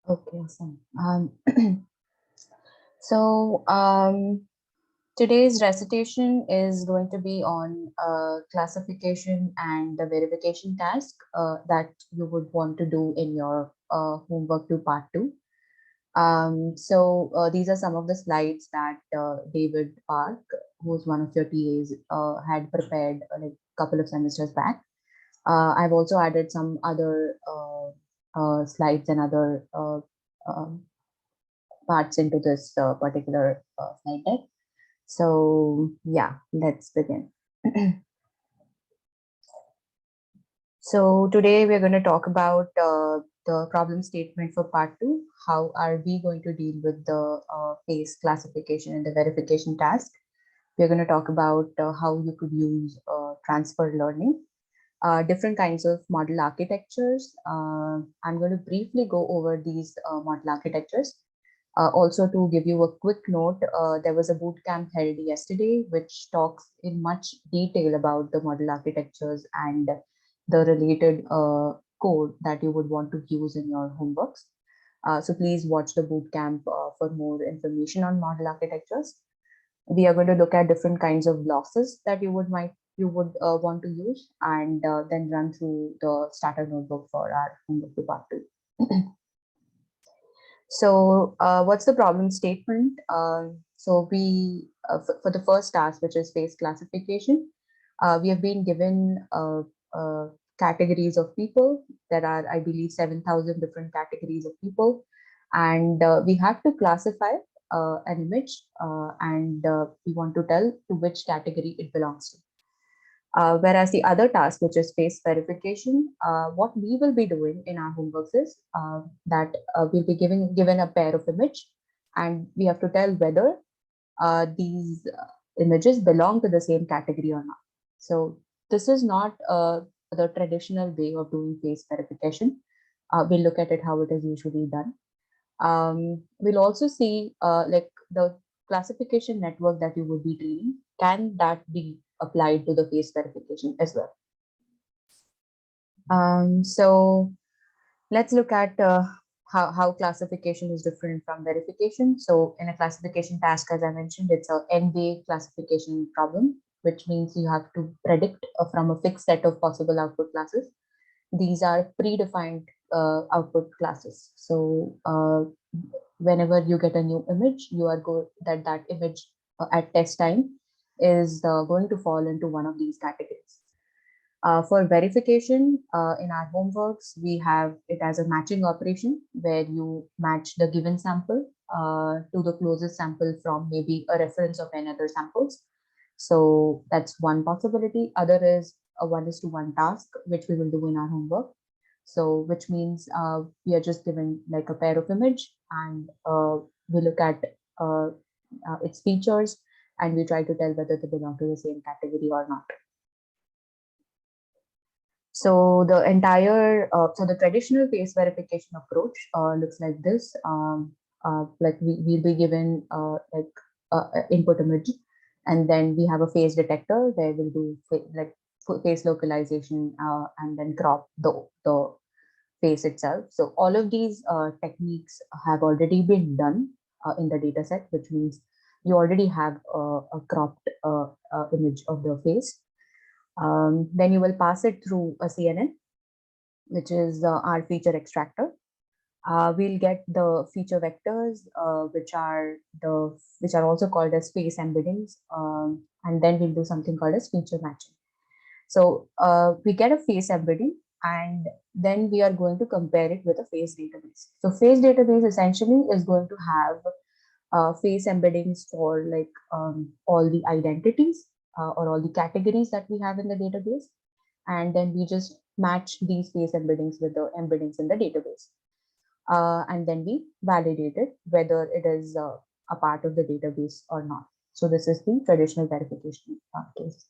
Okay, awesome. So today's recitation is going to be on classification and the verification task that you would want to do in your homework to part two. So these are some of the slides that David Park, who's one of your TAs, had prepared like a couple of semesters back. I've also added some other slides and other um parts into this particular slide deck. So yeah, let's begin. So today we're going to talk about the problem statement for part two. How are we going to deal with the phase classification and the verification task? We're going to talk about how you could use transfer learning, different kinds of model architectures. I'm going to briefly go over these model architectures. Also, to give you a quick note, there was a boot camp held yesterday, which talks in much detail about the model architectures and the related code that you would want to use in your homeworks. So please watch the boot camp for more information on model architectures. We are going to look at different kinds of glosses that you would want to use, and then run through the starter notebook for our homework to part two. So what's the problem statement? So we, for the first task, which is face classification, we have been given categories of people. There are, I believe, 7,000 different categories of people. And we have to classify an image and we want to tell to which category it belongs to. Whereas the other task, which is face verification, what we will be doing in our homeworks is that we'll be given a pair of image, and we have to tell whether these images belong to the same category or not. So this is not the traditional way of doing face verification. We'll look at it how it is usually done. We'll also see like the classification network that you would be training. Can that be applied to the face verification as well? So let's look at how classification is different from verification. So in a classification task, as I mentioned, it's a n-way classification problem, which means you have to predict from a fixed set of possible output classes. These are predefined output classes. So whenever you get a new image, you are going that image at test time is going to fall into one of these categories. For verification, in our homeworks, we have it as a matching operation where you match the given sample to the closest sample from maybe a reference of another samples. So that's one possibility. Other is a 1:1 task, which we will do in our homework. So which means we are just given like a pair of image, and we look at its features, and we try to tell whether they belong to the same category or not. So the entire, so the traditional face verification approach looks like this. Like we'll be given like input image, and then we have a face detector where we'll do like face localization and then crop the face itself. So all of these techniques have already been done in the data set, which means you already have a cropped image of the face. Then you will pass it through a CNN, which is our feature extractor. We'll get the feature vectors, which are also called as face embeddings, and then we'll do something called as feature matching. So we get a face embedding, and then we are going to compare it with a face database. So face database essentially is going to have face embeddings for like all the identities or all the categories that we have in the database. And then we just match these face embeddings with the embeddings in the database. And then we validate it, whether it is a part of the database or not. So this is the traditional verification case.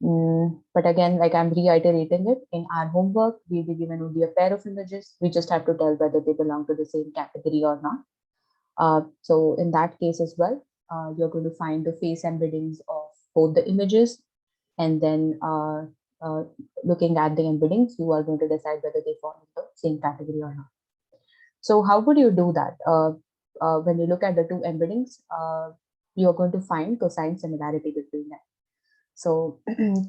But again, like I'm reiterating it, in our homework, we'll be given only a pair of images. We just have to tell whether they belong to the same category or not. So in that case as well, you're going to find the face embeddings of both the images, and then looking at the embeddings, you are going to decide whether they fall in the same category or not. So how would you do that? When you look at the two embeddings, you are going to find cosine similarity between them. So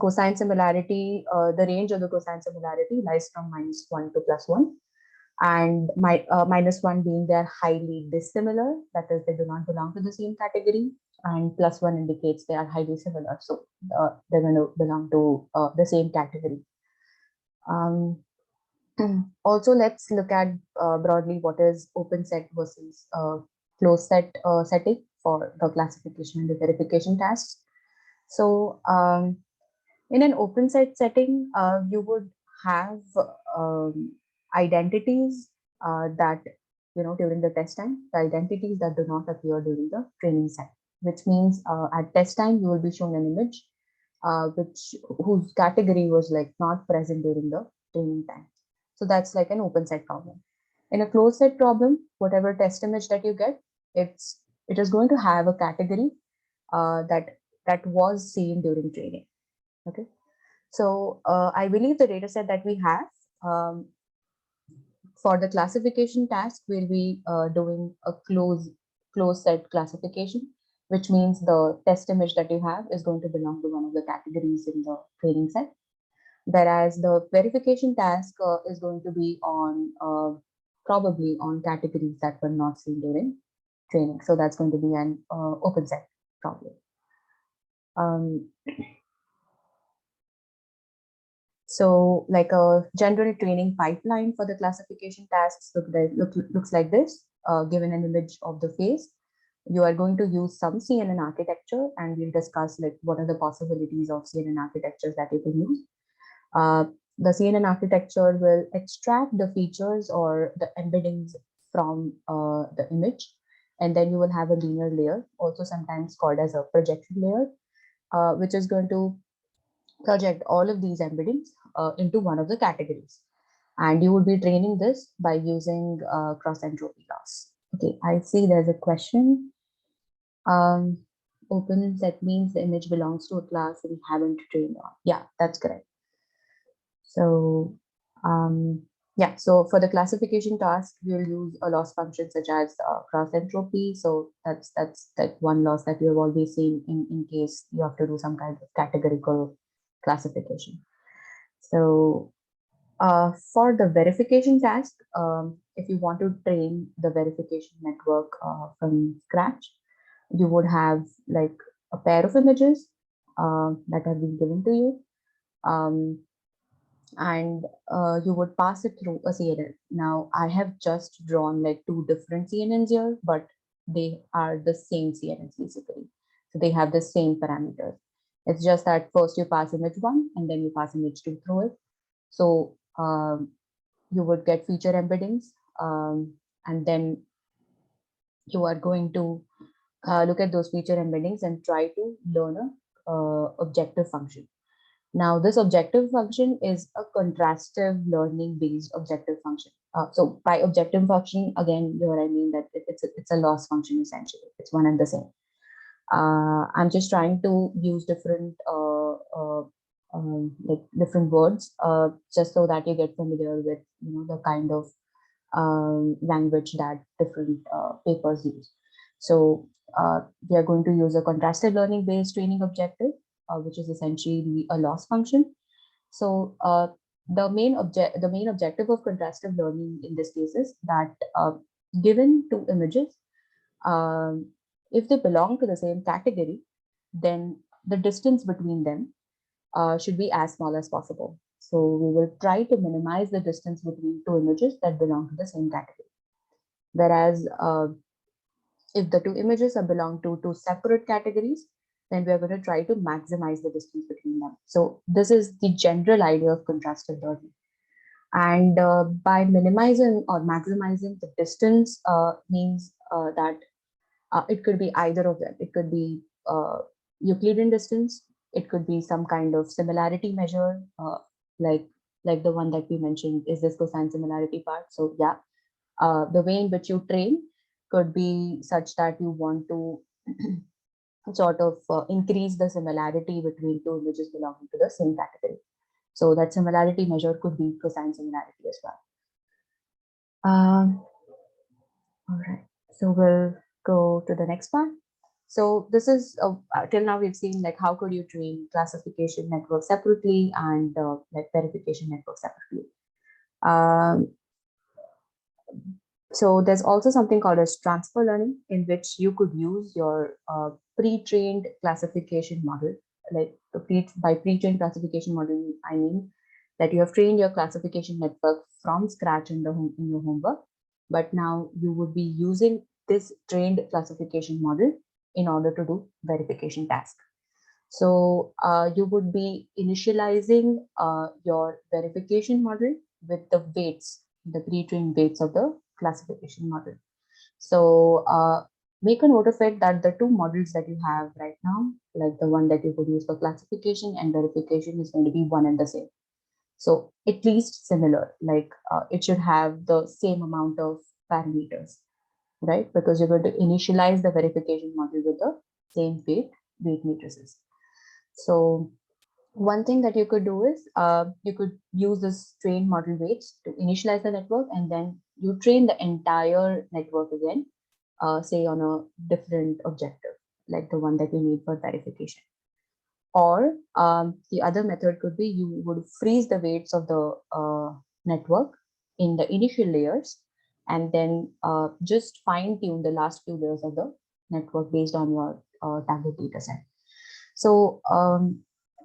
cosine similarity, the range of the cosine similarity lies from -1 to +1, and -1 being they're highly dissimilar, that is, they do not belong to the same category, and +1 indicates they are highly similar, so they're going to belong to the same category. Um, Also, let's look at broadly what is open set versus closed set setting for the classification and the verification tasks. So in an open set setting, you would have identities that, during the test time, the identities that do not appear during the training set, which means at test time, you will be shown an image whose category was like not present during the training time. So that's like an open set problem. In a closed set problem, whatever test image that you get, it is going to have a category that was seen during training. Okay. So I believe the data set that we have for the classification task, we'll be doing a closed set classification, which means the test image that you have is going to belong to one of the categories in the training set. Whereas the verification task is going to be on probably on categories that were not seen during training. So that's going to be an open set problem. So like a general training pipeline for the classification tasks looks like this. Given an image of the face, you are going to use some CNN architecture, and we'll discuss like what are the possibilities of CNN architectures that you can use. The CNN architecture will extract the features or the embeddings from the image, and then you will have a linear layer, also sometimes called as a projection layer, which is going to project all of these embeddings into one of the categories. And you would be training this by using cross entropy loss. Okay, I see there's a question. Open set means the image belongs to a class we haven't trained on. Yeah, that's correct. So yeah, so for the classification task, we'll use a loss function such as cross entropy. So that's like one loss that you have always seen in case you have to do some kind of categorical classification. So for the verification task, if you want to train the verification network from scratch, you would have like a pair of images that have been given to you. And you would pass it through a CNN. Now, I have just drawn like two different CNNs here, but they are the same CNNs basically. So they have the same parameters. It's just that first you pass image 1 and then you pass image 2 through it. So you would get feature embeddings, and then you are going to look at those feature embeddings and try to learn a objective function. Now, this objective function is a contrastive learning based objective function. So by objective function, again, here I mean that it's a loss function essentially. It's one and the same. I'm just trying to use different like different words just so that you get familiar with the kind of language that different papers use. So we are going to use a contrastive learning based training objective, which is essentially a loss function. So the main objective of contrastive learning in this case is that given two images, um, if they belong to the same category, then the distance between them should be as small as possible. So we will try to minimize the distance between two images that belong to the same category. Whereas if the two images are belong to two separate categories, then we are going to try to maximize the distance between them. So this is the general idea of contrastive learning. And by minimizing or maximizing the distance means that it could be either of them. It could be Euclidean distance. It could be some kind of similarity measure, like the one that we mentioned, is this cosine similarity part. So yeah, the way in which you train could be such that you want to sort of increase the similarity between two images belonging to the same category. So that similarity measure could be cosine similarity as well. All right. So we'll go to the next part. So this is till now we've seen like how could you train classification network separately and like verification network separately. Um, so there's also something called as transfer learning, in which you could use your pre-trained classification model. Like by pre-trained classification model, I mean that you have trained your classification network from scratch in in your homework, but now you would be using this trained classification model in order to do verification task. So you would be initializing your verification model with the weights, the pre-trained weights of the classification model. So make a note of it that the two models that you have right now, like the one that you could use for classification and verification, is going to be one and the same. So at least similar, like it should have the same amount of parameters, right? Because you're going to initialize the verification model with the same weight matrices. So one thing that you could do is you could use this train model weights to initialize the network, and then you train the entire network again, say on a different objective, like the one that you need for verification. Or the other method could be you would freeze the weights of the network in the initial layers, and then just fine tune the last few layers of the network based on your target data set. So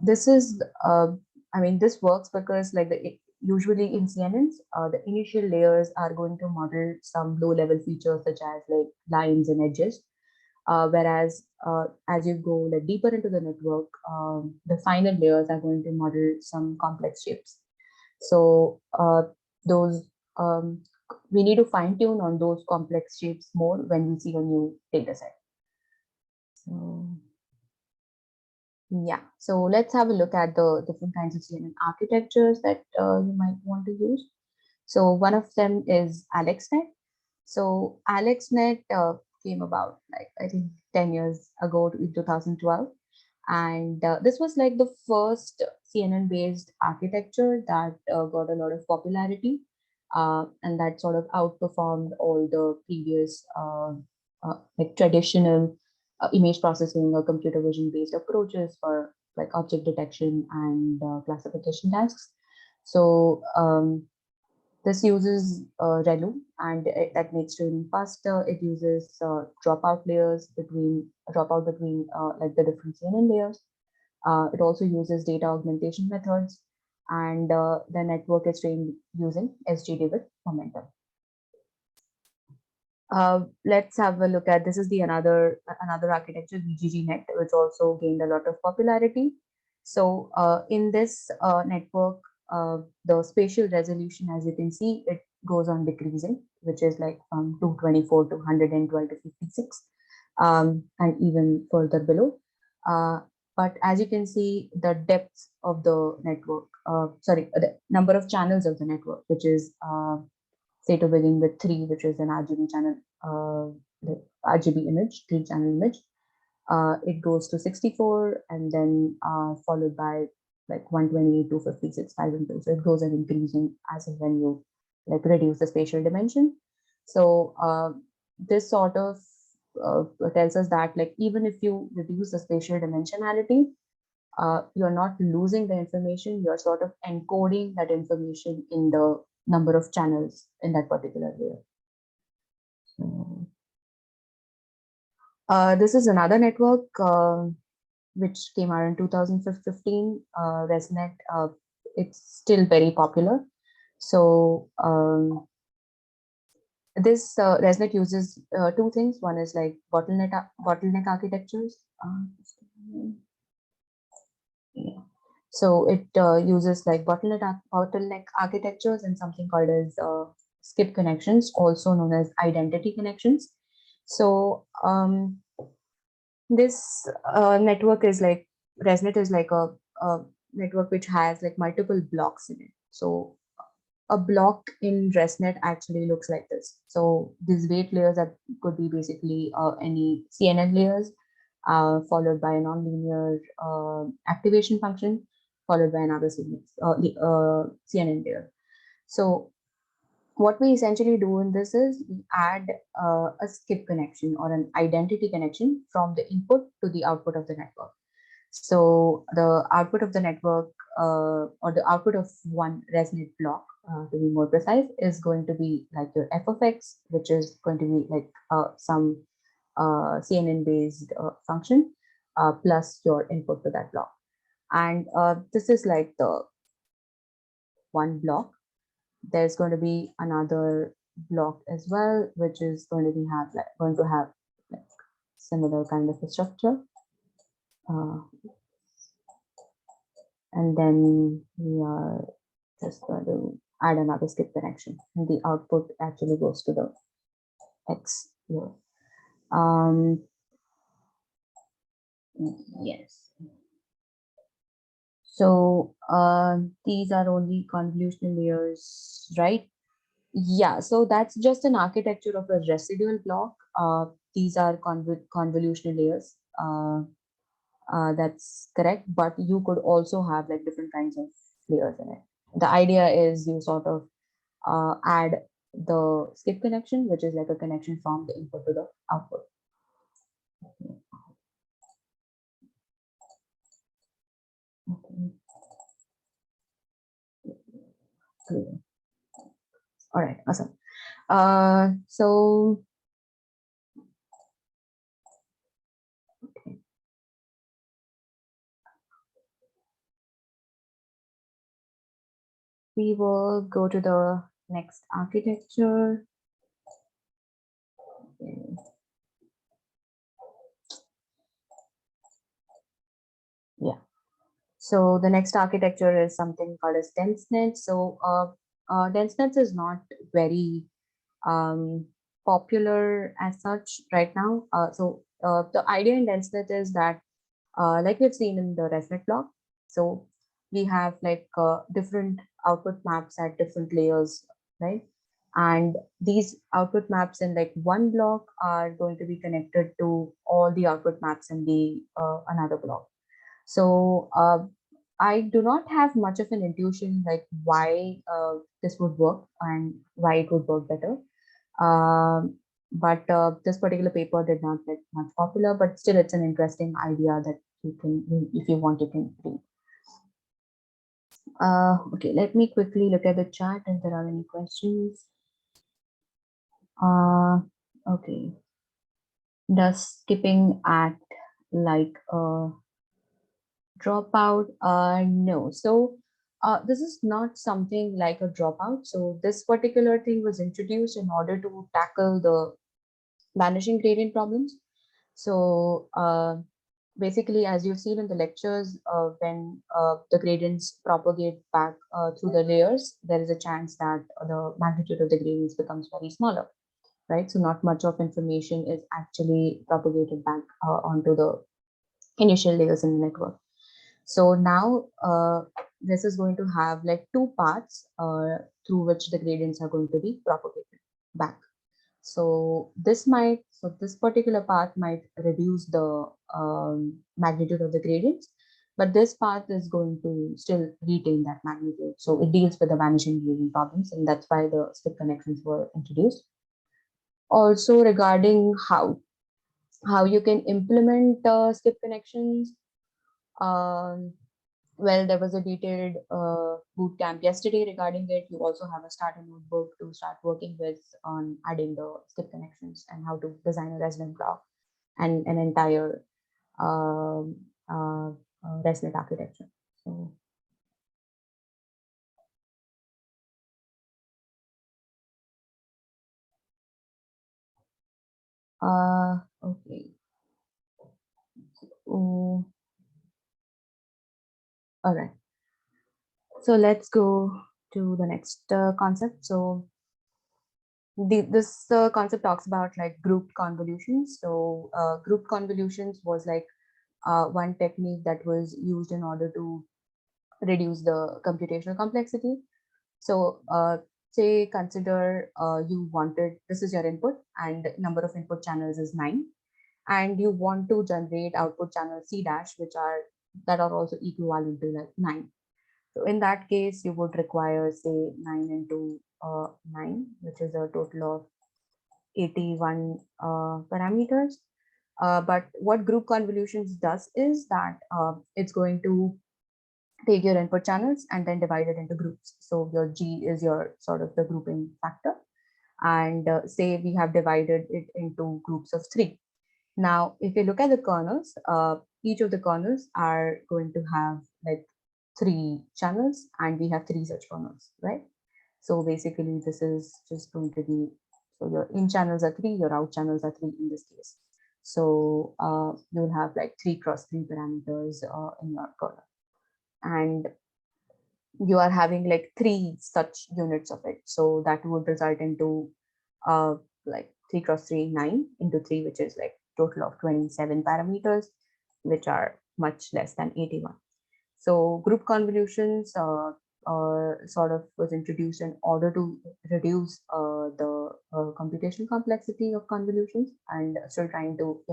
this is, I mean, this works because like usually in CNNs, the initial layers are going to model some low level features such as like lines and edges. Whereas as you go like deeper into the network, the final layers are going to model some complex shapes. So those we need to fine tune on those complex shapes more when we see a new data set. So yeah, so let's have a look at the different kinds of CNN architectures that you might want to use. So one of them is AlexNet. So AlexNet came about like I think 10 years ago in 2012. And this was like the first CNN based architecture that got a lot of popularity, and that sort of outperformed all the previous like traditional image processing or computer vision based approaches for like object detection and classification tasks. So this uses ReLU, and that makes training faster. It uses dropout between like the different CNN layers. It also uses data augmentation methods, and the network is trained using SGD with momentum. Let's have a look at this is the another architecture, VGGNet, which also gained a lot of popularity. So in this network, the spatial resolution, as you can see, it goes on decreasing, which is like from 224 to 112 to 56, and even further below. But as you can see, the depth of the network, sorry, the number of channels of the network, which is say to begin with 3, which is an RGB channel, the RGB image, 3-channel image. It goes to 64, and then followed by like 128, 256, 5 and 2. So it goes on increasing as and when you like reduce the spatial dimension. So this sort of tells us that like even if you reduce the spatial dimensionality, you're not losing the information, you're sort of encoding that information in the number of channels in that particular layer. This is another network which came out in 2015, ResNet. It's still very popular. So this ResNet uses two things. One is like bottleneck architectures. Yeah. So it uses like bottleneck architectures and something called as skip connections, also known as identity connections. So this network is like ResNet is like a network which has like multiple blocks in it. So a block in ResNet actually looks like this. So these weight layers that could be basically any CNN layers, followed by a nonlinear activation function, followed by another CNN layer. So what we essentially do in this is we add a skip connection or an identity connection from the input to the output of the network. So the output of the network or the output of one ResNet block, to be more precise, is going to be like your f of x, which is going to be like some CNN based function plus your input to that block. And this is like the one block. There's going to be another block as well, which is going to be going to have like similar kind of a structure. And then we are just going to add another skip connection, and the output actually goes to the X here. Yes. So these are only convolutional layers, right? Yeah, so that's just an architecture of a residual block. These are convolutional layers. That's correct, but you could also have like different kinds of layers in it. The idea is you sort of add the skip connection, which is like a connection from the input to the output. Okay. All right, awesome. So okay. We will go to the next architecture. Okay. Yeah. So the next architecture is something called as DenseNet. So DenseNet is not very um, popular as such right now. The idea in DenseNet is that, like we've seen in the ResNet block, so we have like different output maps at different layers, right? And these output maps in like one block are going to be connected to all the output maps in the another block. So I do not have much of an intuition like why this would work and why it would work better. But this particular paper did not get much popular, but still it's an interesting idea that you can, if you want, you can read. Okay, let me quickly look at the chat if there are any questions. Okay. Does skipping act like a dropout? No. So this is not something like a dropout. So this particular thing was introduced in order to tackle the vanishing gradient problems. So basically, as you've seen in the lectures, when the gradients propagate back through the layers, there is a chance that the magnitude of the gradients becomes very smaller, right? So not much of information is actually propagated back onto the initial layers in the network. So now this is going to have like two paths through which the gradients are going to be propagated back. So this particular path might reduce the magnitude of the gradients, but this path is going to still retain that magnitude. So it deals with the vanishing gradient problems, and that's why the skip connections were introduced. Also regarding how you can implement skip connections, um, well, there was a detailed boot camp yesterday regarding it. You also have a starter notebook to start working with on adding the skip connections and how to design a resonant block and an entire um, ResNet architecture. So, okay. Oh, all right. So let's go to the next concept. So this concept talks about like grouped convolutions. So grouped convolutions was like one technique that was used in order to reduce the computational complexity. So say consider you wanted, this is your input and number of input channels is 9, and you want to generate output channel C dash, which are that are also equivalent to like 9. So in that case, you would require say 9 into 9, which is a total of 81 parameters. But what group convolutions does is that it's going to take your input channels and then divide it into groups. So your G is your sort of the grouping factor. And say we have divided it into groups of 3. Now, if you look at the kernels, each of the kernels are going to have like 3 channels, and we have 3 such kernels, right? So basically, this is just going to be, so your in channels are 3, your out channels are 3 in this case. So you'll have like 3 cross 3 parameters in your kernel. And you are having like 3 such units of it. So that would result into like 3 cross 3, 9 into 3, which is like total of 27 parameters, which are much less than 81. So group convolutions sort of was introduced in order to reduce the computational complexity of convolutions, and still trying to,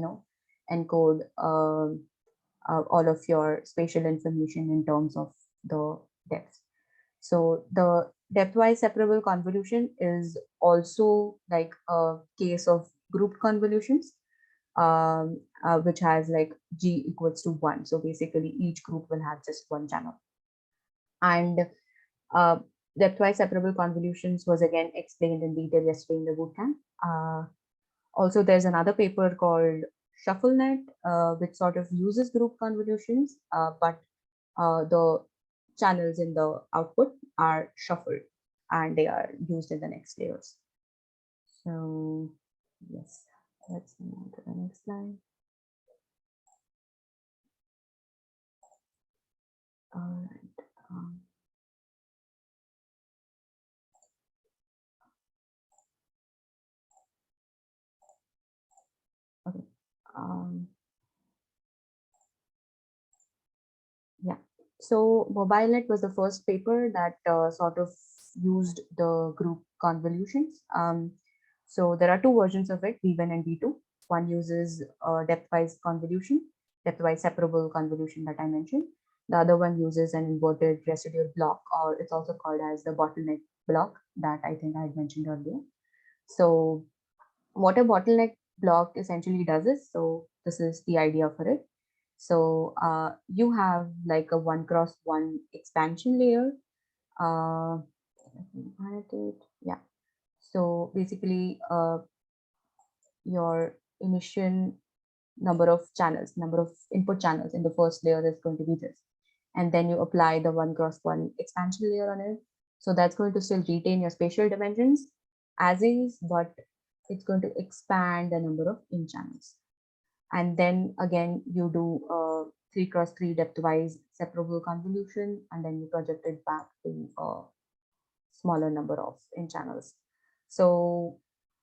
encode all of your spatial information in terms of the depth. So the depth-wise separable convolution is also like a case of grouped convolutions, which has like G equals to 1. So basically each group will have just one channel. And depth-wise separable convolutions was again explained in detail yesterday in the bootcamp. Also, there's another paper called ShuffleNet, which sort of uses group convolutions, but the channels in the output are shuffled and they are used in the next layers. So yes, let's move on to the next slide. All right. Okay. Yeah. So MobileNet was the first paper that sort of used the group convolutions. So there are 2 versions of it, V1 and V2. One uses depth-wise convolution, depth-wise separable convolution that I mentioned. The other one uses an inverted residual block, or it's also called as the bottleneck block that I think I had mentioned earlier. So what a bottleneck block essentially does is, so this is the idea for it. So you have like a 1 cross 1 expansion layer. Let me annotate. Yeah. So basically, your initial number of channels, number of input channels in the first layer is going to be this. And then you apply the 1 cross 1 expansion layer on it. So that's going to still retain your spatial dimensions as is, but it's going to expand the number of in channels. And then again, you do 3 cross 3 depth-wise separable convolution, and then you project it back to a smaller number of in channels. So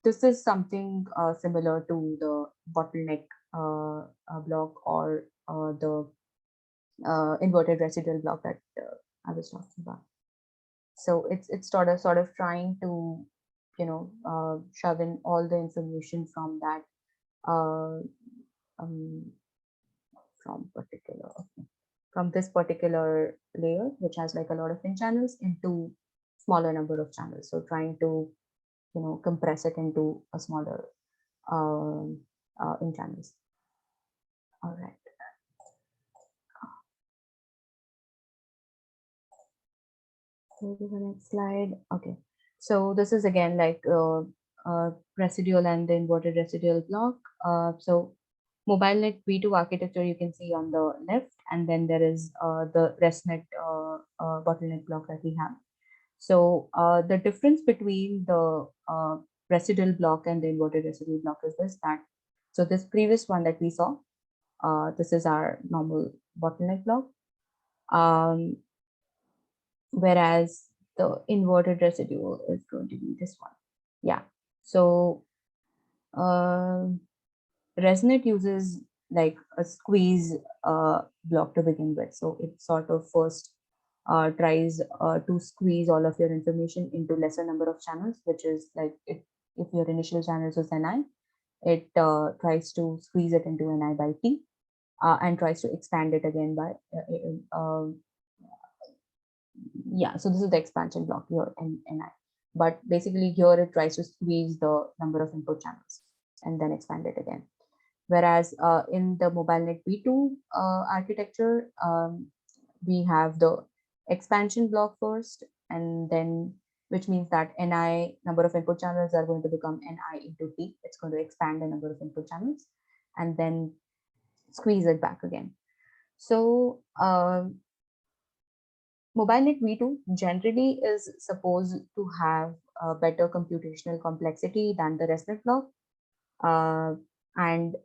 this is something similar to the bottleneck block, or the inverted residual block that I was talking about. So it's sort of trying to, shove in all the information from that from this particular layer, which has like a lot of in channels, into smaller number of channels. So trying to, compress it into a smaller in channels. All right. Go to the next slide. Okay. So this is again like residual and the inverted residual block. So MobileNet V2 architecture you can see on the left, and then there is the ResNet bottleneck block that we have. So the difference between the residual block and the inverted residual block is this, that so this previous one that we saw, this is our normal bottleneck block, whereas the inverted residual is going to be this one. Yeah. So ResNet uses like a squeeze block to begin with. So it sort of first tries to squeeze all of your information into lesser number of channels, which is like if your initial channels was Ni, it tries to squeeze it into Ni by T, and tries to expand it again by yeah. So this is the expansion block here in Ni. but basically here it tries to squeeze the number of input channels and then expand it again. Whereas in the MobileNet V2 architecture, we have the expansion block first, and then which means that Ni number of input channels are going to become Ni into T. It's going to expand the number of input channels and then squeeze it back again. So MobileNet V2 generally is supposed to have a better computational complexity than the ResNet block. And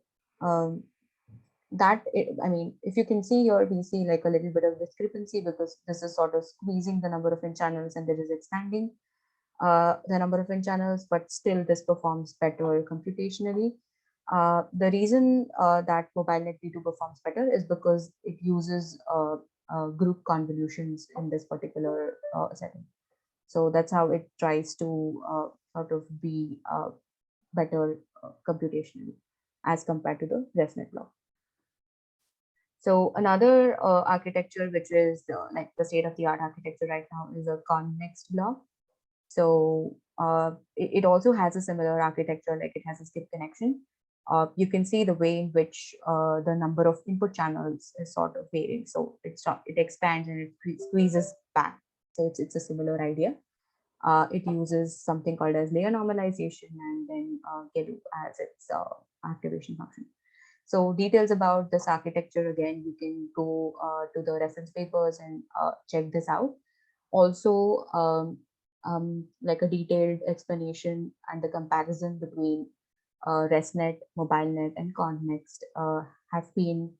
that, I mean, if you can see here, we see like a little bit of discrepancy because this is sort of squeezing the number of in channels and this is expanding the number of in channels, but still this performs better computationally. The reason that MobileNet V2 performs better is because it uses group convolutions in this particular setting. So that's how it tries to sort of be better computationally as compared to the ResNet block. So another architecture, which is like the state of the art architecture right now, is a connext block. So it also has a similar architecture, like it has a skip connection. You can see the way in which the number of input channels is sort of varying. So it expands and it squeezes back. So it's a similar idea. It uses something called as layer normalization and then GELU as its activation function. So details about this architecture, again, you can go to the reference papers and check this out. Also, like a detailed explanation and the comparison between ResNet, MobileNet, and Connext have been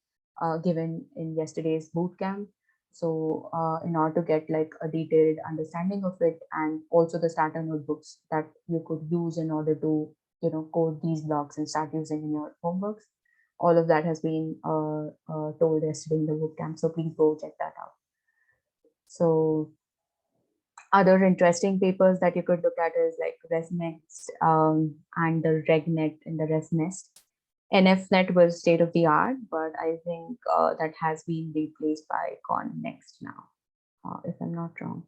given in yesterday's bootcamp. So in order to get like a detailed understanding of it, and also the starter notebooks that you could use in order to, you know, code these blocks and start using in your homeworks, all of that has been told yesterday in the bootcamp. So please go check that out. So other interesting papers that you could look at is like ResNext and the RegNet and the ResNest. NFNet was state of the art, but I think that has been replaced by Connext now, if I'm not wrong.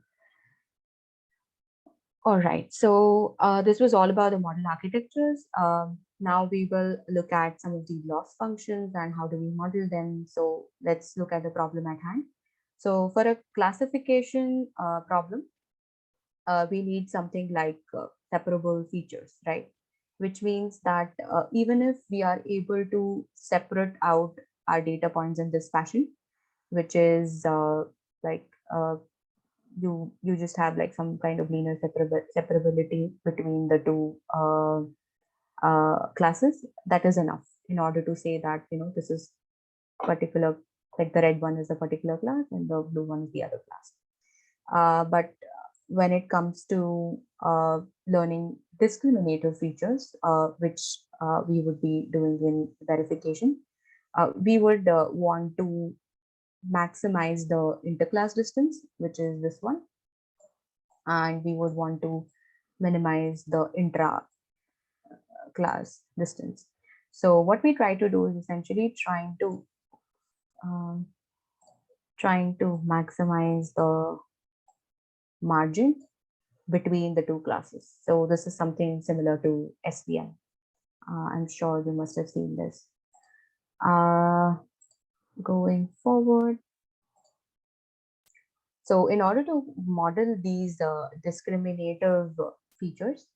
All right, so this was all about the model architectures. Now we will look at some of the loss functions and how do we model them. So let's look at the problem at hand. So for a classification problem, we need something like separable features, right? Which means that even if we are able to separate out our data points in this fashion, which is like you just have like some kind of linear separability between the two classes, that is enough in order to say that, you know, this is particular, like the red one is a particular class and the blue one is the other class. But when it comes to learning discriminative features, which we would be doing in verification, we would want to maximize the interclass distance, which is this one, and we would want to minimize the intra class distance. So what we try to do is essentially trying to maximize the margin between the two classes. So this is something similar to SVM. I'm sure you must have seen this. Going forward, so in order to model these discriminative features,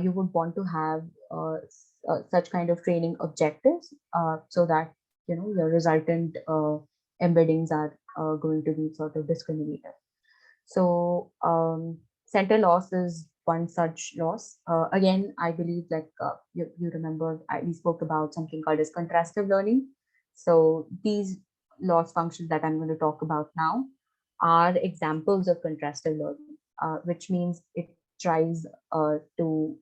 you would want to have such kind of training objectives so that, you know, your resultant embeddings are going to be sort of discriminative. So center loss is one such loss. Again, I believe like you remember we spoke about something called as contrastive learning. So these loss functions that I'm going to talk about now are examples of contrastive learning, which means it tries to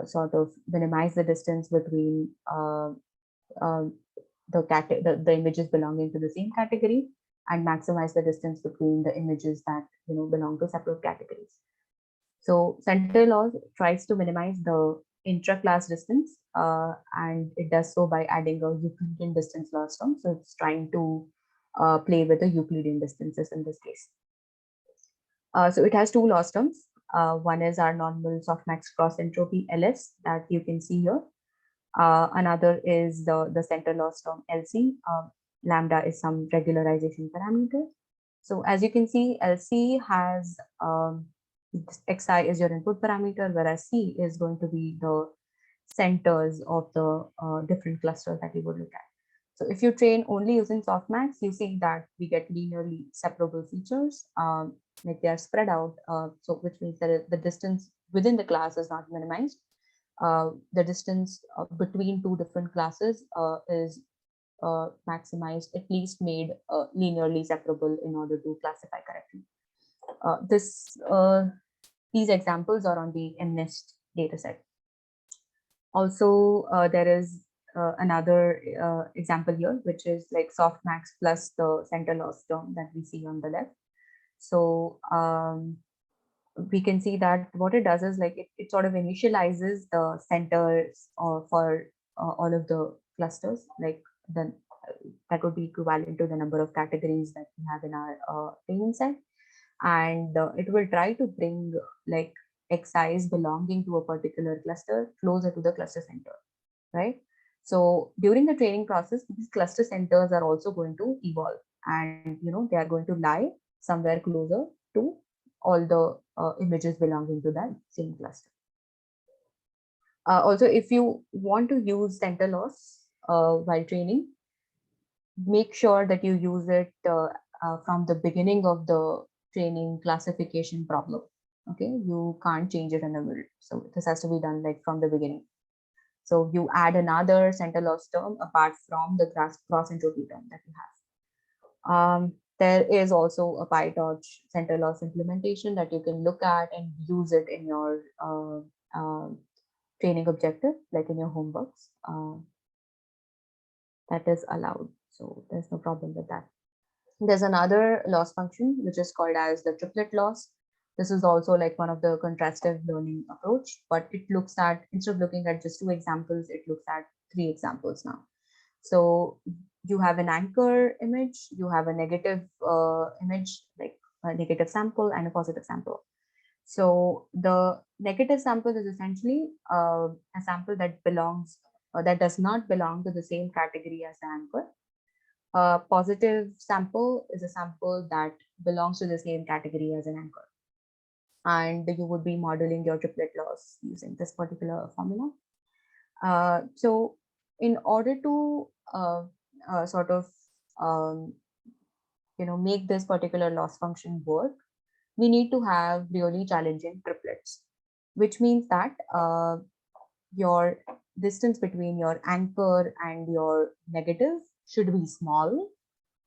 sort of minimize the distance between the images belonging to the same category and maximize the distance between the images that, you know, belong to separate categories. So center loss tries to minimize the intra-class distance, and it does so by adding a Euclidean distance loss term. So it's trying to play with the Euclidean distances in this case. So it has two loss terms. One is our normal softmax cross entropy LS that you can see here. Another is the center loss term LC. Lambda is some regularization parameter. So as you can see, LC has Xi is your input parameter, whereas C is going to be the centers of the different clusters that you would look at. So if you train only using softmax, you see that we get linearly separable features, like they are spread out. So which means that the distance within the class is not minimized. The distance between two different classes is maximized, at least made linearly separable in order to classify correctly. These examples are on the MNIST dataset. Also, there is another example here, which is like softmax plus the center loss term that we see on the left. So we can see that what it does is like it sort of initializes the centers for all of the clusters, like then that would be equivalent to the number of categories that we have in our training set. And it will try to bring like Xi's belonging to a particular cluster closer to the cluster center, right? So during the training process, these cluster centers are also going to evolve, and they are going to lie somewhere closer to all the images belonging to that same cluster. Also, if you want to use center loss while training, make sure that you use it from the beginning of the training classification problem. Okay, you can't change it in the middle. So this has to be done like from the beginning. So you add another center loss term apart from the cross entropy term that you have. There is also a PyTorch center loss implementation that you can look at and use it in your training objective, like in your homeworks. That is allowed. So there's no problem with that. There's another loss function, which is called as the triplet loss. This is also like one of the contrastive learning approach, but it looks at, instead of looking at just 2 examples, it looks at 3 examples now. So you have an anchor image, you have a negative image, like a negative sample and a positive sample. So the negative sample is essentially a sample that belongs, that does not belong to the same category as the anchor. A positive sample is a sample that belongs to the same category as an anchor. And you would be modeling your triplet loss using this particular formula. So in order to sort of make this particular loss function work, we need to have really challenging triplets, which means that your distance between your anchor and your negative should be small,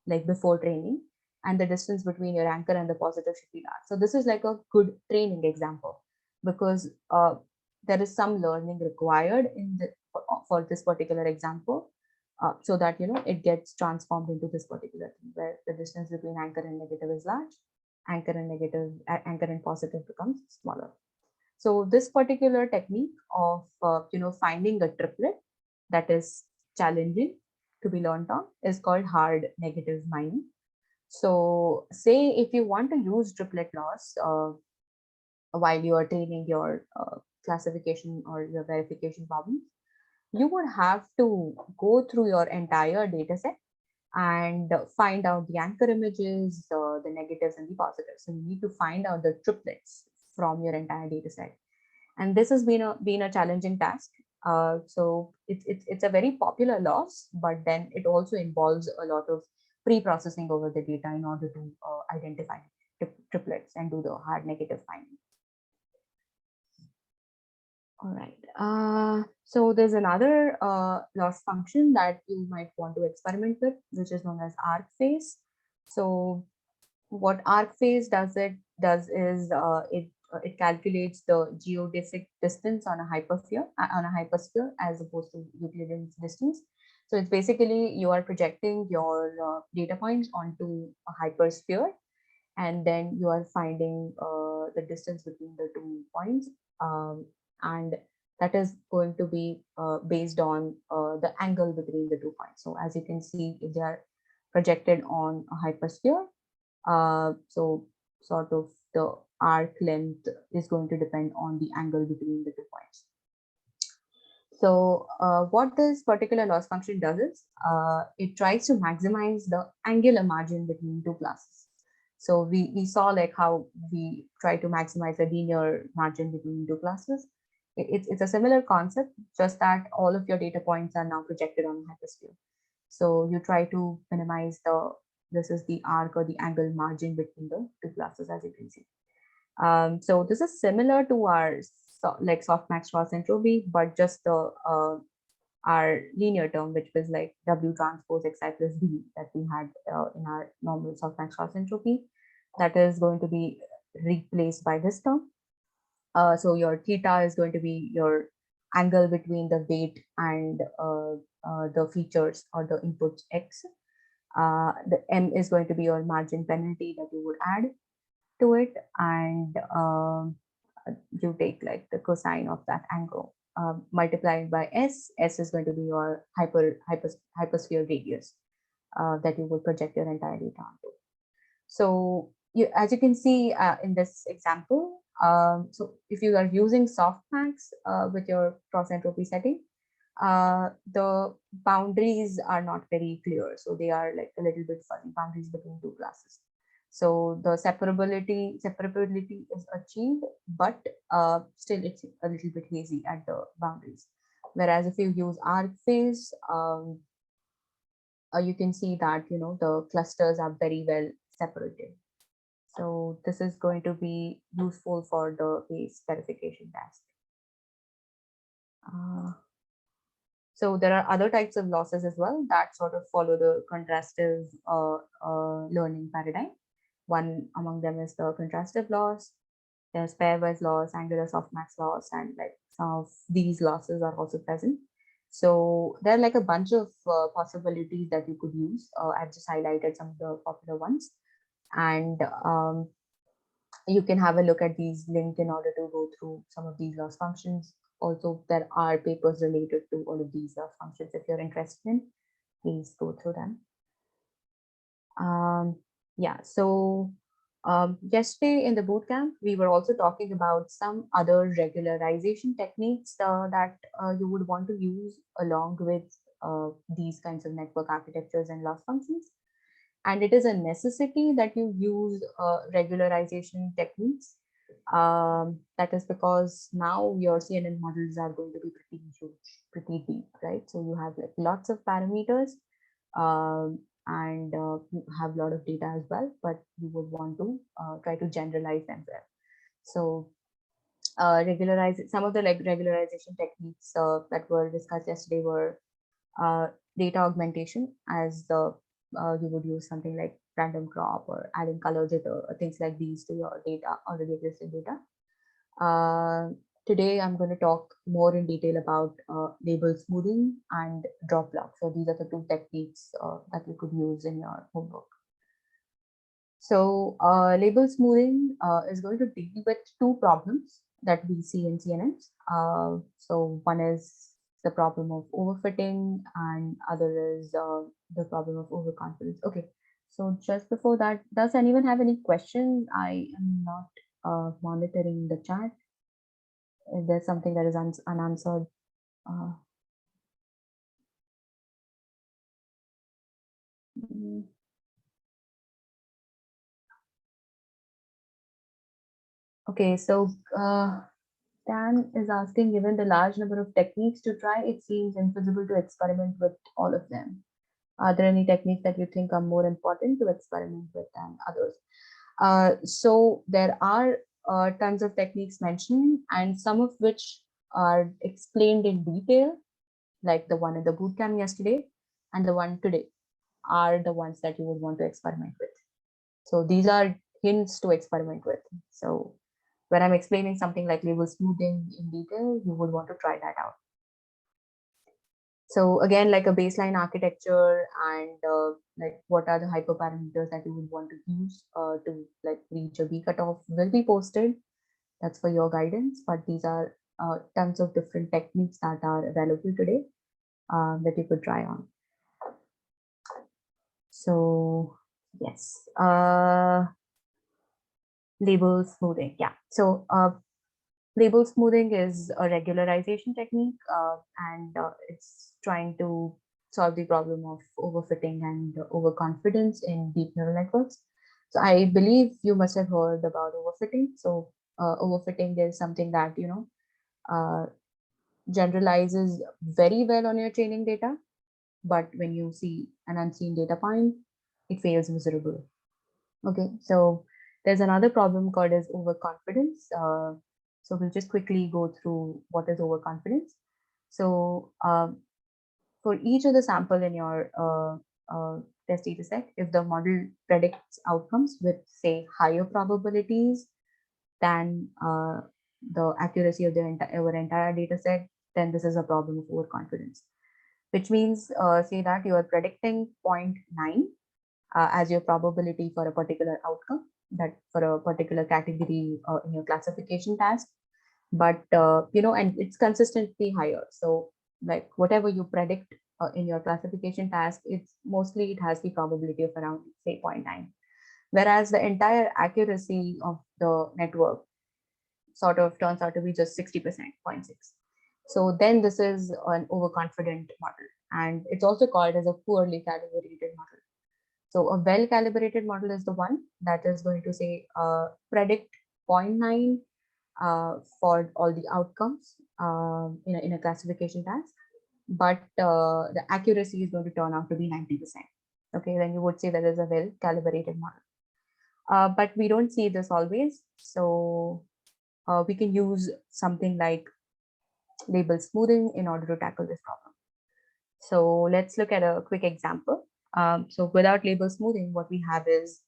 like before training, and the distance between your anchor and the positive should be large. So this is like a good training example, because there is some learning required for this particular example, so that it gets transformed into this particular thing where the distance between anchor and negative is large, anchor and positive becomes smaller. So this particular technique of finding a triplet that is challenging to be learned on is called hard negative mining. So say if you want to use triplet loss while you are training your classification or your verification problems, you would have to go through your entire data set and find out the anchor images, the negatives and the positives. So you need to find out the triplets from your entire data set. And this has been a challenging task. So it's a very popular loss, but then it also involves a lot of pre-processing over the data in order to identify triplets and do the hard negative finding. All right. So there's another loss function that you might want to experiment with, which is known as arc phase. So what arc phase does is it calculates the geodesic distance on a hypersphere as opposed to Euclidean distance. So it's basically you are projecting your data points onto a hypersphere, and then you are finding the distance between the 2 points, and that is going to be based on the angle between the 2 points. So as you can see, if they are projected on a hypersphere, so sort of the arc length is going to depend on the angle between the 2 points. So what this particular loss function does is it tries to maximize the angular margin between two classes. So we saw like how we try to maximize the linear margin between two classes. It's a similar concept, just that all of your data points are now projected on a hypersphere. So you try to minimize this is the arc or the angle margin between the two classes, as you can see. So this is similar to our like softmax cross entropy, but just the our linear term, which was like W transpose Xi plus B that we had in our normal softmax cross entropy, that is going to be replaced by this term. So your theta is going to be your angle between the weight and the features or the inputs X. The M is going to be your margin penalty that you would add to it, and you take like the cosine of that angle multiplied by S. S is going to be your hypersphere radius that you would project your entire data onto. So as you can see in this example, so if you are using softmax with your cross entropy setting, the boundaries are not very clear. So they are like a little bit fuzzy boundaries between two classes. So the separability is achieved, but still it's a little bit hazy at the boundaries. Whereas if you use arc phase, you can see that the clusters are very well separated. So this is going to be useful for the phase verification task. So there are other types of losses as well that sort of follow the contrastive learning paradigm. One among them is the contrastive loss. There's pairwise loss, angular softmax loss, and like some of these losses are also present. So there are like a bunch of possibilities that you could use. I've just highlighted some of the popular ones, and you can have a look at these linked in order to go through some of these loss functions. Also, there are papers related to all of these loss functions. If you're interested in, please go through them. Yeah, so yesterday in the bootcamp, we were also talking about some other regularization techniques that you would want to use along with these kinds of network architectures and loss functions. And it is a necessity that you use regularization techniques. That is because now your CNN models are going to be pretty huge, pretty deep, right? So you have like lots of parameters, and you have a lot of data as well, but you would want to try to generalize them well. So regularize some of the like regularization techniques that were discussed yesterday were data augmentation, as the you would use something like random crop or adding color jitter or things like these to your data, already existing data. Today I'm going to talk more in detail about label smoothing and drop block. So these are the two techniques that you could use in your homework. So label smoothing is going to deal with two problems that we see in CNNs. So one is the problem of overfitting, and other is the problem of overconfidence. Okay, so just before that, does anyone have any questions? I am not monitoring the chat. If there's something that is unanswered. Okay, so Dan is asking, given the large number of techniques to try, it seems infeasible to experiment with all of them. Are there any techniques that you think are more important to experiment with than others? So there are tons of techniques mentioned, and some of which are explained in detail, like the one in the bootcamp yesterday and the one today are the ones that you would want to experiment with. So these are hints to experiment with. So when I'm explaining something like label smoothing in detail, you would want to try that out. So again, like a baseline architecture and like what are the hyperparameters that you would want to use to like reach a V cutoff will be posted. That's for your guidance, but these are tons of different techniques that are available today that you could try on. So yes, Label smoothing. Yeah. So label smoothing is a regularization technique, and it's trying to solve the problem of overfitting and overconfidence in deep neural networks. So I believe you must have heard about overfitting. So overfitting is something that uh, generalizes very well on your training data, but when you see an unseen data point, it fails miserably. Okay, so there's another problem called as overconfidence. So we'll just quickly go through what is overconfidence. So for each of the sample in your test data set, if the model predicts outcomes with, say, higher probabilities than the accuracy of the our entire data set, then this is a problem of overconfidence, which means, say that you are predicting zero point 0.9 as your probability for a particular outcome, that for a particular category in your classification task, but and it's consistently higher. So like whatever you predict in your classification task, it has the probability of around, say, zero point 0.9, whereas the entire accuracy of the network sort of turns out to be just 60%, zero point 0.6. So then this is an overconfident model, and it's also called as a poorly calibrated model. So a well-calibrated model is the one that is going to say predict zero point 0.9 for all the outcomes in a classification task, but the accuracy is going to turn out to be 90%. Okay, then you would say that is a well-calibrated model. But we don't see this always. So we can use something like label smoothing in order to tackle this problem. So let's look at a quick example. So without label smoothing, what we have is,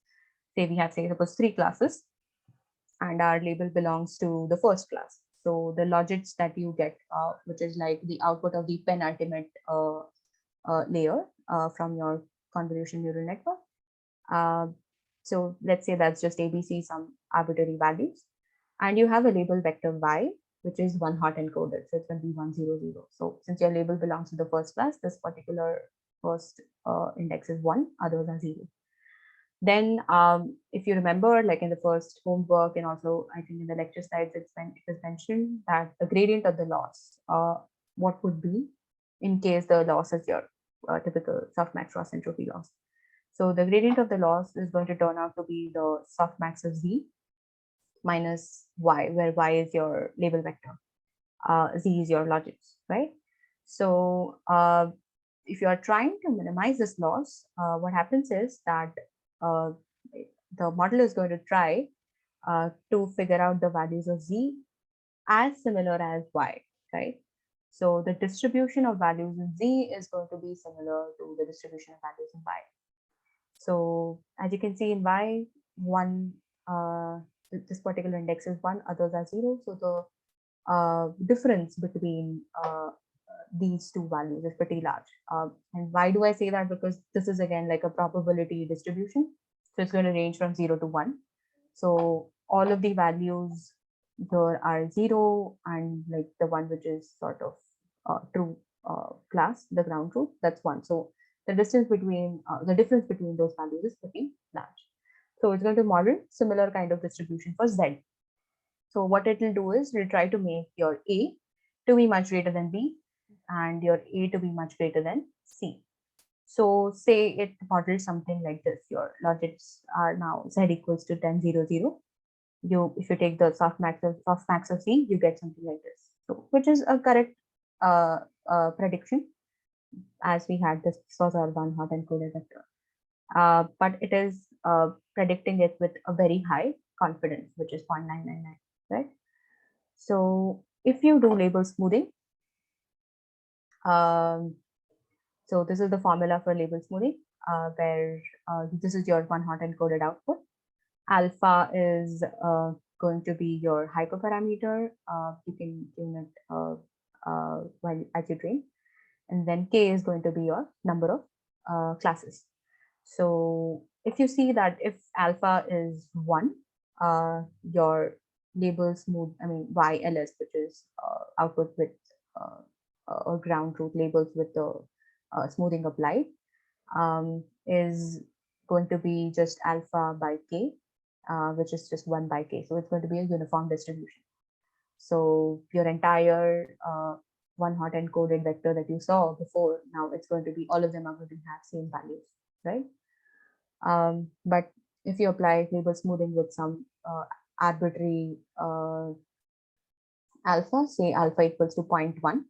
say we have, say, suppose 3 classes, and our label belongs to the first class. So the logits that you get, which is like the output of the penultimate layer from your convolution neural network. Uh, so let's say that's just ABC, some arbitrary values. And you have a label vector Y, which is one hot encoded. So it's going to be 100. So since your label belongs to the first class, this particular first index is 1, others are 0. Then if you remember, like in the first homework, and also I think in the lecture slides, it was mentioned that the gradient of the loss, what would be in case the loss is your typical softmax loss entropy loss. So the gradient of the loss is going to turn out to be the softmax of Z minus Y, where Y is your label vector, Z is your logits, right? So if you are trying to minimize this loss, what happens is that uh, the model is going to try to figure out the values of Z as similar as Y, right? So the distribution of values in Z is going to be similar to the distribution of values in Y. So as you can see in Y, this particular index is 1, others are 0. So the difference between these two values is pretty large. And why do I say that? Because this is again like a probability distribution. So it's going to range from 0 to 1. So all of the values there are 0, and like the one which is sort of true class, the ground truth, that's 1. So the difference between those values is pretty large. So it's going to model similar kind of distribution for Z. So what it will do is it will try to make your A to be much greater than B and your A to be much greater than C. So say it models something like this. Your logits are now Z equals to 10, 0, 0. If you take the softmax of C, you get something like this. So which is a correct prediction, as we had this was our one hot encoded vector. But it is predicting it with a very high confidence, which is 0.999, right? So if you do label smoothing, so this is the formula for label smoothing, where this is your one hot encoded output. Alpha is going to be your hyperparameter. You can tune it while as you train, and then K is going to be your number of classes. So if you see that if alpha is 1, your label smooth, I mean YLS, which is output with or ground truth labels with the smoothing applied, is going to be just alpha by K. which is just 1 by k. So it's going to be a uniform distribution. So your entire one hot encoded vector that you saw before, now it's going to be, all of them are going to have same values, right? But if you apply label smoothing with some arbitrary alpha, say alpha equals to 0.1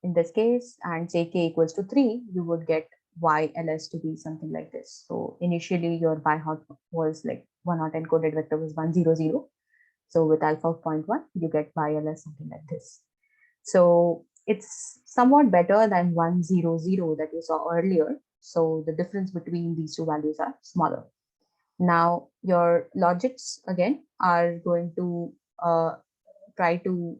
in this case, and say k equals to 3, you would get YLS to be something like this. So initially your by hot was like one hot encoded vector was 100. So with alpha of 0.1, you get YLS something like this. So it's somewhat better than 100 that you saw earlier. So the difference between these two values are smaller. Now your logics again are going to try to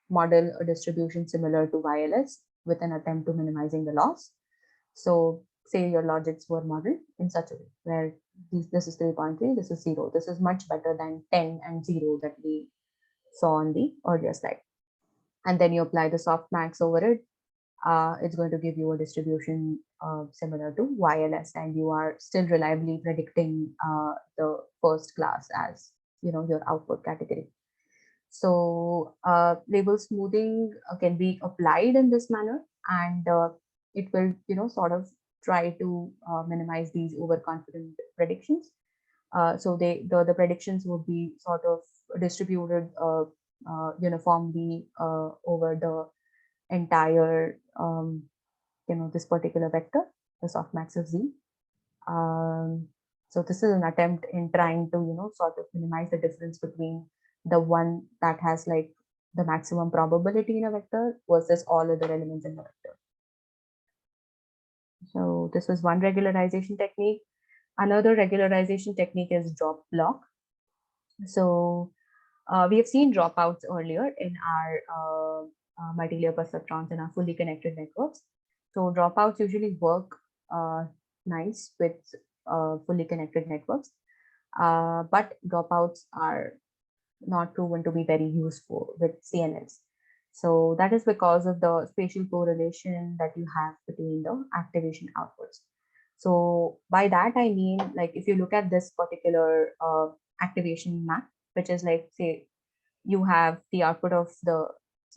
model a distribution similar to YLS with an attempt to minimizing the loss. So say your logics were modeled in such a way where this is 3.3, this is 0. This is much better than 10 and 0 that we saw on the earlier slide. And then you apply the softmax over it. It's going to give you a distribution similar to YLS, and you are still reliably predicting the first class as your output category. So label smoothing can be applied in this manner, and it will sort of try to minimize these overconfident predictions. So the predictions would be sort of distributed uniformly over the entire this particular vector, the softmax of z. So this is an attempt in trying to sort of minimize the difference between the one that has like the maximum probability in a vector versus all other elements in the vector. So this was one regularization technique. Another regularization technique is drop block. So we have seen dropouts earlier in our multi-layer perceptrons and our fully connected networks. So dropouts usually work nice with fully connected networks, but dropouts are not proven to be very useful with CNNs. So that is because of the spatial correlation that you have between the activation outputs. So by that I mean, like if you look at this particular activation map, which is like, say you have the output of the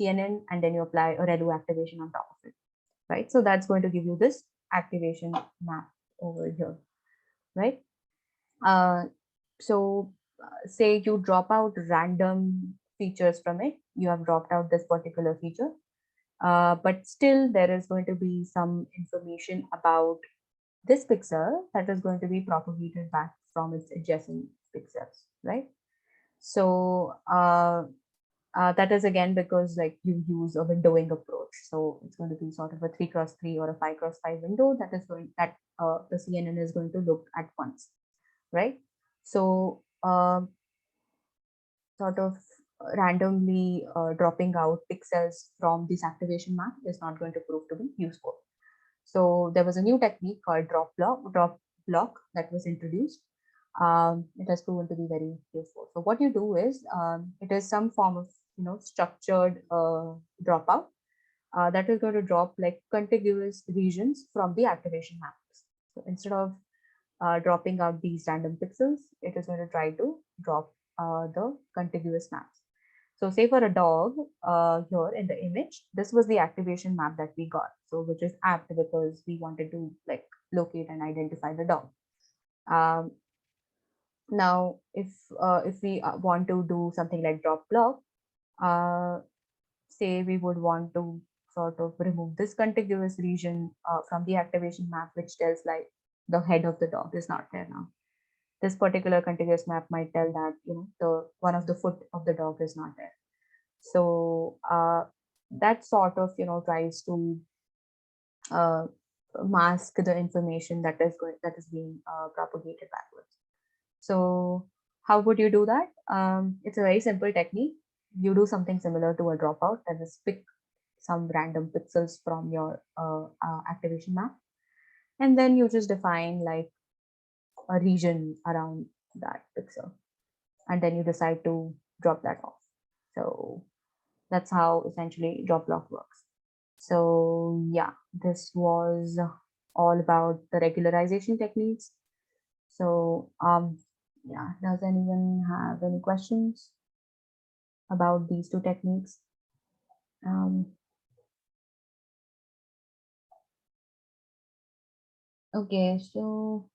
CNN and then you apply a ReLU activation on top of it, right? So that's going to give you this activation map over here, right? So say you drop out random features from it, you have dropped out this particular feature, but still there is going to be some information about this pixel that is going to be propagated back from its adjacent pixels, right? So that is again because like you use a windowing approach. So it's going to be sort of a 3x3 or a 5x5 window that is going that the CNN is going to look at once, right? So sort of randomly dropping out pixels from this activation map is not going to prove to be useful. So there was a new technique called drop block that was introduced. It has proven to be very useful. So what you do is it is some form of structured dropout that is going to drop like contiguous regions from the activation maps. So instead of dropping out these random pixels, it is going to try to drop the contiguous maps. So say for a dog here in the image, this was the activation map that we got. So which is apt because we wanted to like locate and identify the dog. Now, if we want to do something like drop block, say we would want to sort of remove this contiguous region from the activation map, which tells like the head of the dog is not there now. This particular contiguous map might tell that the one of the foot of the dog is not there. So that sort of tries to mask the information that is being propagated backwards. So how would you do that? It's a very simple technique. You do something similar to a dropout, that is pick some random pixels from your activation map, and then you just define like a region around that pixel, and then you decide to drop that off. So that's how essentially drop block works. So yeah, this was all about the regularization techniques. So Yeah, does anyone have any questions about these two techniques? Um, okay, so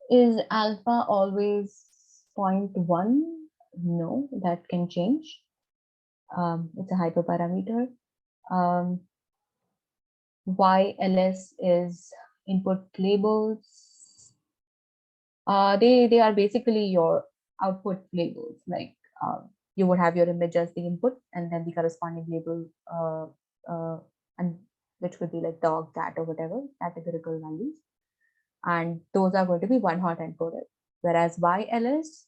is alpha always 0.1? No, that can change. It's a hyperparameter. Um, YLS is input labels. They are basically your output labels. Like you would have your image as the input, and then the corresponding label, and which could be like dog, cat, or whatever categorical values, and those are going to be one hot encoded. Whereas YLS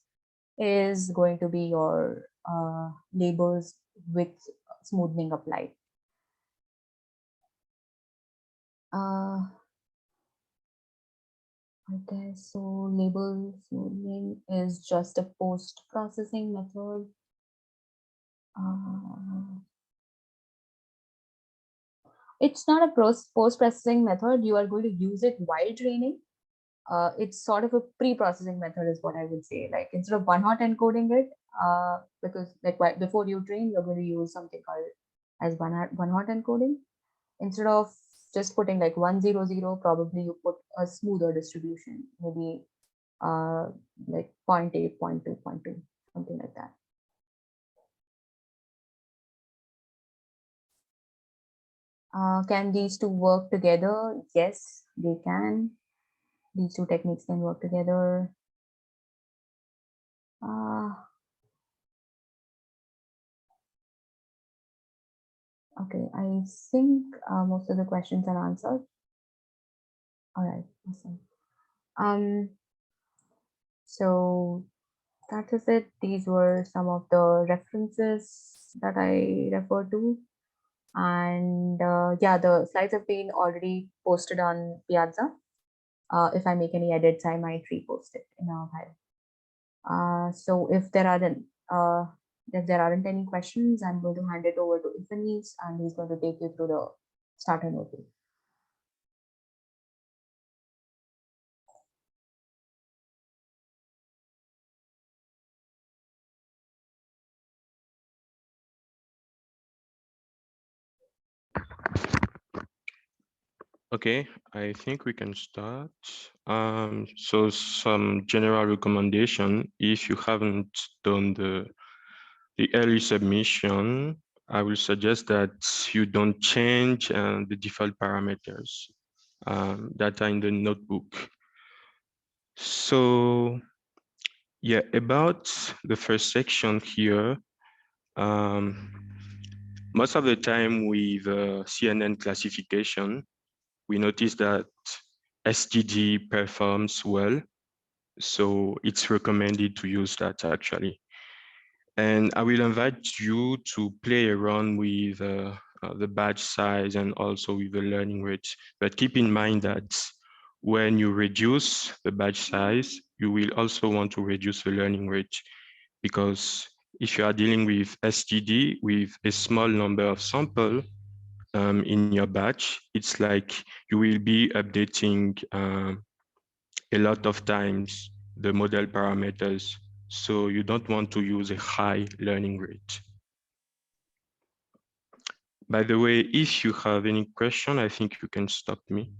is going to be your labels with smoothing applied. Uh, okay, so label smoothing is just a post-processing method. Uh, it's not a post-processing method. You are going to use it while training. It's sort of a pre-processing method is what I would say. Like instead of one hot encoding it, because like before you train, you're going to use something called as one hot encoding. Instead of just putting like 100, probably you put a smoother distribution, maybe like 0.8, 0.2, 0.2, something like that. Can these two work together? Yes, they can. These two techniques can work together. Uh, okay, I think most of the questions are answered. All right, awesome. So that is it. These were some of the references that I referred to. And yeah, the slides have been already posted on Piazza. If I make any edits, I might repost it in a while. So if there aren't any questions, I'm going to hand it over to Ifani's, and he's going to take you through the starter notebook. Okay, I think we can start. So some general recommendation, if you haven't done the early submission, I will suggest that you don't change the default parameters that are in the notebook. So yeah, about the first section here, most of the time with CNN classification, we notice that STD performs well. So it's recommended to use that actually. And I will invite you to play around with the batch size and also with the learning rate. But keep in mind that when you reduce the batch size, you will also want to reduce the learning rate, because if you are dealing with STD with a small number of sample in your batch, it's like you will be updating a lot of times the model parameters. So you don't want to use a high learning rate. By the way, if you have any question, I think you can stop me.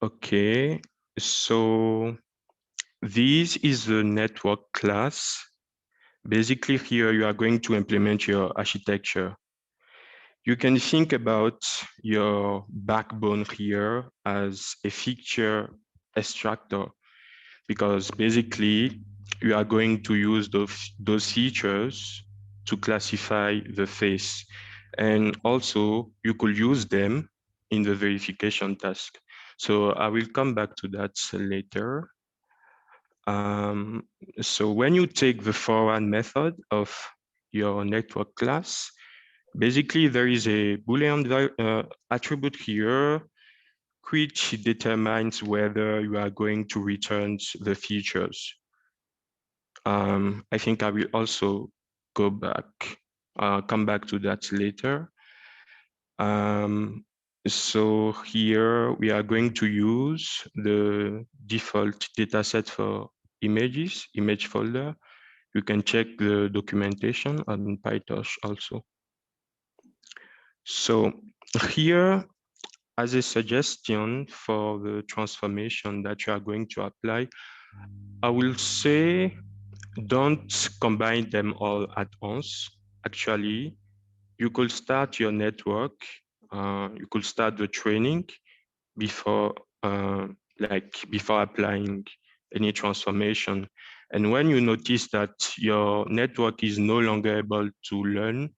Okay, so this is the network class. Basically here you are going to implement your architecture. You can think about your backbone here as a feature extractor, because basically you are going to use those features to classify the face. And also you could use them in the verification task. So I will come back to that later. So when you take the forward method of your network class, basically there is a Boolean attribute here which determines whether you are going to return the features. I think I will also come back to that later. So here we are going to use the default dataset for images, image folder. You can check the documentation on PyTorch also. So here, as a suggestion for the transformation that you are going to apply, I will say don't combine them all at once. Actually, you could start your network, you could start the training before, before applying any transformation. And when you notice that your network is no longer able to learn,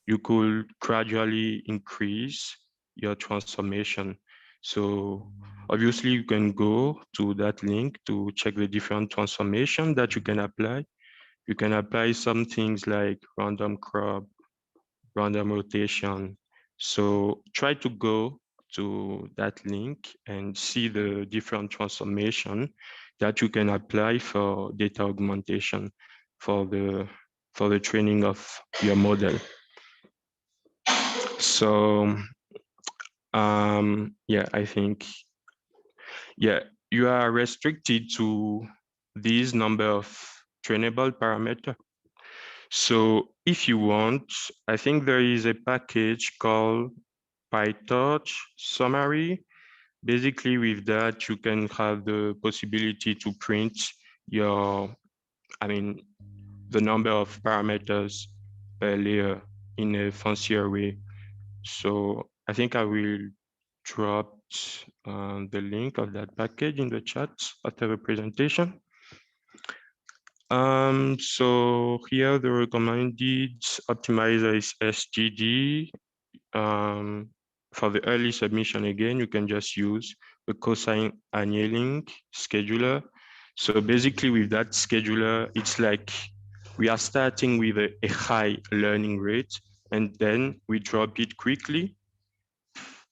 you could gradually increase your transformation. So obviously you can go to that link to check the different transformation that you can apply. You can apply some things like random crop, random rotation. So try to go to that link and see the different transformation that you can apply for data augmentation for the training of your model. So yeah, I think, yeah, you are restricted to these number of trainable parameter. So if you want, I think there is a package called PyTorch summary. Basically with that, you can have the possibility to print your, I mean, the number of parameters per layer in a fancier way. So I think I will drop the link of that package in the chat after the presentation. So here the recommended optimizer is SGD. For the early submission, again, you can just use the cosine annealing scheduler. So basically with that scheduler, it's like we are starting with a high learning rate and then we drop it quickly.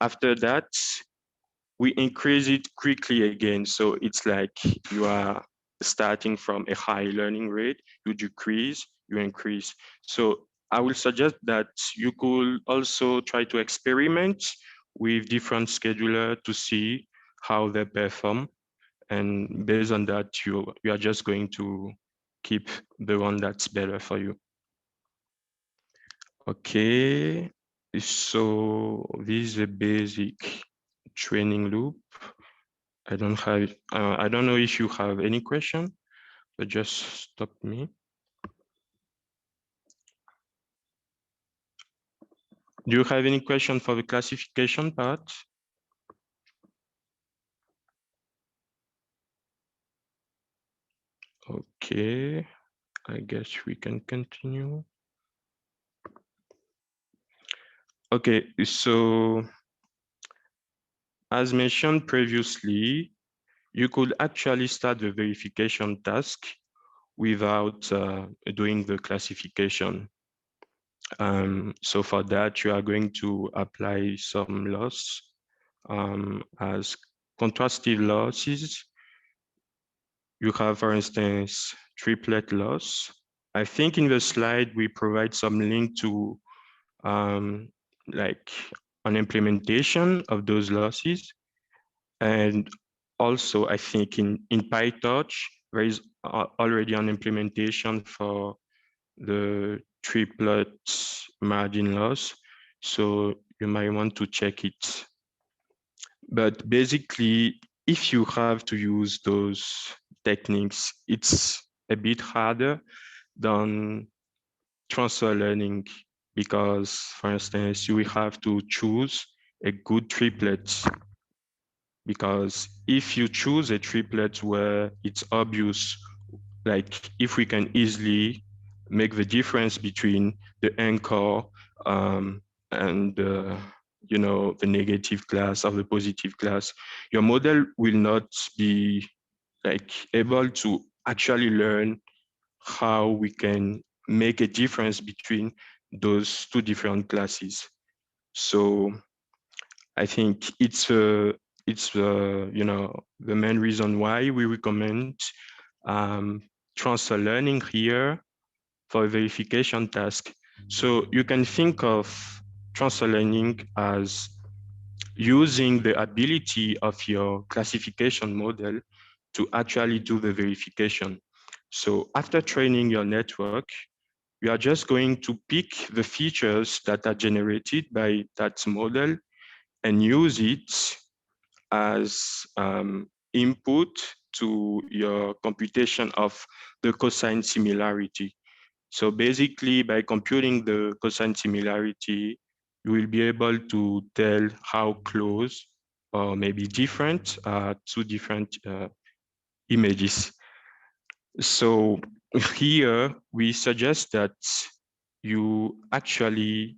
After that, we increase it quickly again. So it's like you are starting from a high learning rate, you decrease, you increase. So I will suggest that you could also try to experiment with different scheduler to see how they perform. And based on that, you are just going to keep the one that's better for you. Okay, so this is a basic training loop. I don't know if you have any question, but just stop me. Do you have any question for the classification part? Okay, I guess we can continue. Okay, so as mentioned previously, you could actually start the verification task without doing the classification. So for that, you are going to apply some loss as contrastive losses. You have, for instance, triplet loss. I think in the slide, we provide some link to like an implementation of those losses. And also, I think in PyTorch, there is already an implementation for the triplet margin loss. So you might want to check it. But basically, if you have to use those techniques, it's a bit harder than transfer learning because, for instance, you will have to choose a good triplet. Because if you choose a triplet where it's obvious, like if we can easily make the difference between the anchor and the negative class or the positive class, your model will not be like able to actually learn how we can make a difference between those two different classes. So I think it's the main reason why we recommend transfer learning here for a verification task. So you can think of transfer learning as using the ability of your classification model to actually do the verification. So after training your network, you are just going to pick the features that are generated by that model and use it as input to your computation of the cosine similarity. So basically, by computing the cosine similarity, you will be able to tell how close or maybe different two different images. So here we suggest that you actually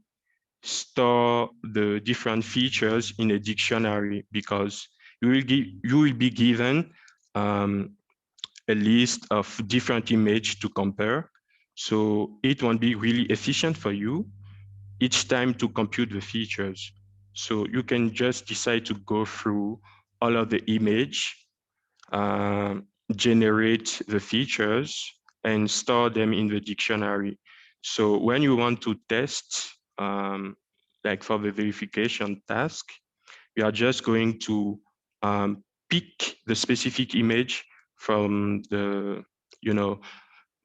store the different features in a dictionary because you will be given a list of different images to compare. So it won't be really efficient for you each time to compute the features. So you can just decide to go through all of the image, generate the features, and store them in the dictionary. So when you want to test, like for the verification task, we are just going to pick the specific image from the,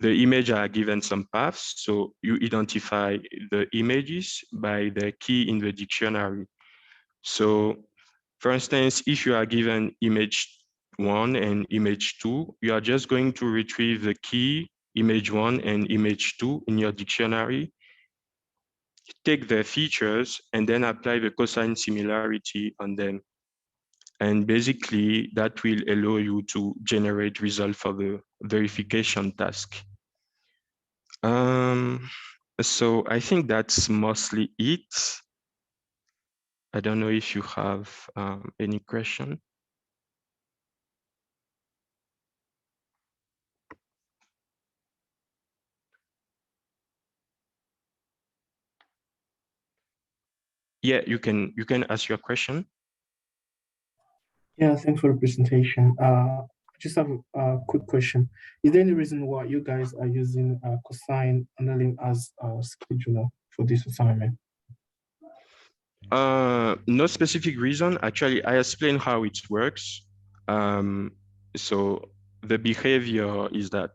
the image are given some paths. So you identify the images by the key in the dictionary. So for instance, if you are given image 1 and image 2, you are just going to retrieve the key image 1 and image 2 in your dictionary, take their features, and then apply the cosine similarity on them. And basically, that will allow you to generate results for the verification task. So I think that's mostly it. I don't know if you have any question. Yeah, you can ask your question. Yeah, thanks for the presentation. Just have a quick question. Is there any reason why you guys are using cosine annealing as a scheduler for this assignment? No specific reason. Actually, I explain how it works. So the behavior is that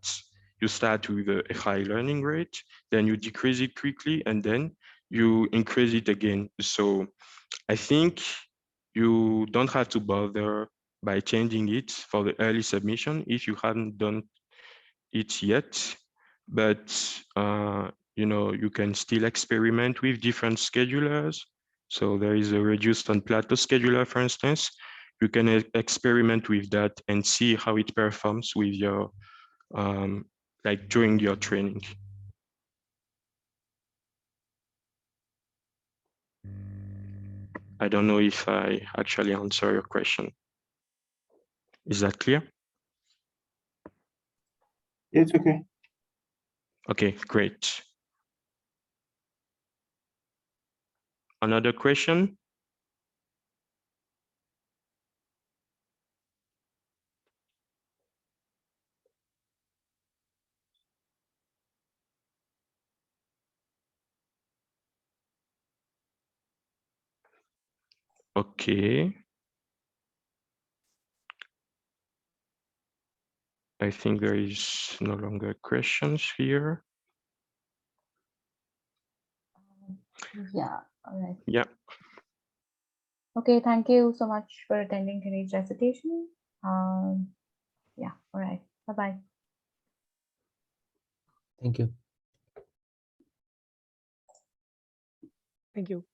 you start with a high learning rate, then you decrease it quickly, and then you increase it again. So I think you don't have to bother by changing it for the early submission if you haven't done it yet. But you can still experiment with different schedulers. So there is a reduced on plateau scheduler, for instance. You can experiment with that and see how it performs with your like during your training. I don't know if I actually answer your question. Is that clear? It's okay. Okay, great. Another question? Okay. I think there is no longer questions here. Yeah, all right. Yeah. Okay, thank you so much for attending today's recitation. Yeah, all right. Bye-bye. Thank you. Thank you.